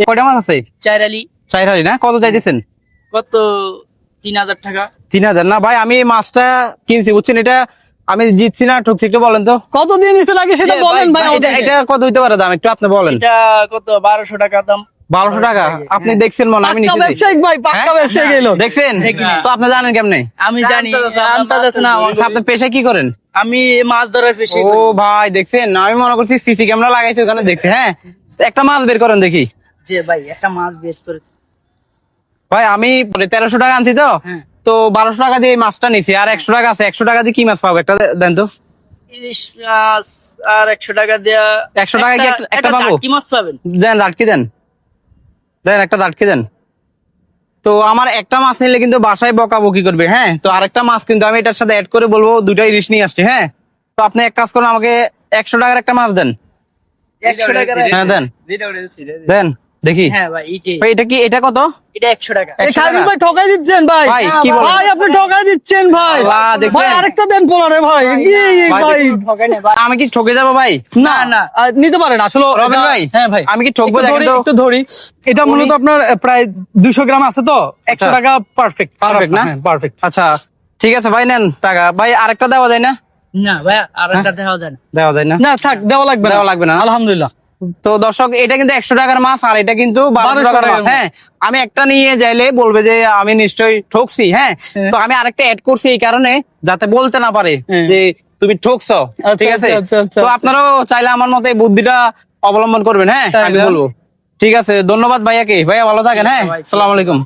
কয়টা মাছ আছে? চাইরালি। চাইরালি না? কত চাইতেছেন? কত? 3000 টাকা। 3000 না ভাই, আমি এই মাছটা কিনছি বুঝছেন, এটা আমি জিতছি না ঠকছি একটু বলেন তো। কত দিয়ে নিচে লাগে সেটা যে বলেন ভাই। এটা কত হইতে পারে দাম একটু আপনি বলেন। এটা কত? 1200 টাকা দাম। 1200 টাকা? আপনি দেখছেন মনে হয় আমি পাক্কা নিচে ব্যবসায়িক ভাই, পাক্কা ব্যবসায়িক এলো। দেখছেন? দেখিনি। তো আপনি জানেন কেমনে? আমি জানি, আন্দাজ আছে না আমার। আচ্ছা, আপনি পেশায় কি করেন? আমি মাছ ধরার পেশে। ও ভাই দেখছেন, আমি মনে করছি সিসি ক্যামেরা লাগাইছি ওখানে দেখতে। হ্যাঁ, একটা মাছ বের করেন দেখি। যে ভাই একটা মাছ বেশ করেছে ভাই আমি 1300 টাকা আনছি তো, হ্যাঁ। তো 1200 টাকা দিয়ে এই মাছটা নিছি, আর 100 টাকা আছে। 100 টাকা দিয়ে কি মাছ পাবো একটা দেন তো। ইলিশ মাছ আর 100 টাকা দেয়া। 100 টাকায় কি একটা পাবো? কি মাছ পাবেন? দেন লাটকি দেন, দেন একটা লাটকি দেন। তো আমার একটা মাছ নিলে কিন্তু বাসায় বকাবকি করবে। হ্যাঁ, তো আরেকটা মাছ কিন্তু আমি এটার সাথে অ্যাড করে বলবো দুইটা ইলিশ নিয়ে আসছি। হ্যাঁ, তো আপনি এক কাজ করুন, আমাকে 100 টাকার একটা মাছ দেন। 100 টাকা। হ্যাঁ দেন, দেন দেখি। হ্যাঁ ভাই এইটাই। ভাই এটা কি, এটা কত? এটা 100 টাকা। 100 খালিদ টাকা? ভাই ঠকাই দিচ্ছেন ভাই। ভাই, কি বলেন? ভাই আপনি ঠকাই দিচ্ছেন ভাই। আল্লাহ, দেখছেন? ভাই আরেকটা দেন পোলারে ভাই। ভাই ঠকাই না ভাই। আমি কি ঠকে যাবো ভাই? না না। নিতে পারেন আসলে। রবিন ভাই, হ্যাঁ ভাই, আমি কি ঠকবো? একটু দেখেন ধরি, তো। একটু ধরি। এটা মূলত আপনার প্রায় 200 গ্রাম আছে তো 100 আচ্ছা। টাকা পারফেক্ট। Perfect না? পারফেক্ট। আচ্ছা ঠিক আছে ভাই, নেন টাকা। ভাই আরেকটা দেওয়া যায় না? না ভাই আর একটা দেখা যায় না। দেওয়া যায় না? না থাক, দেওয়া লাগবে না। দেওয়া লাগবে না? আলহামদুলিল্লাহ। তো দর্শক, এটা কিন্তু 100 টাকার মাছ, আর এটা কিন্তু 1200 টাকার মাছ। হ্যাঁ, আমি একটা নিয়ে যাইলে বলবে যে আমি নিশ্চয়ই ঠকছি। হ্যাঁ, তো আমি আরেকটা অ্যাড করছি এই কারণে, যাতে বলতে না পারে যে তুমি ঠকছো। ঠিক আছে? তো আপনারাও চাইলে আমার মতো এই বুদ্ধিটা অবলম্বন করবেন। হ্যাঁ, আমি বলবো। ঠিক আছে, ধন্যবাদ ভাইয়াকে। ভাইয়া ভালো থাকেন। হ্যাঁ, আসসালামু আলাইকুম।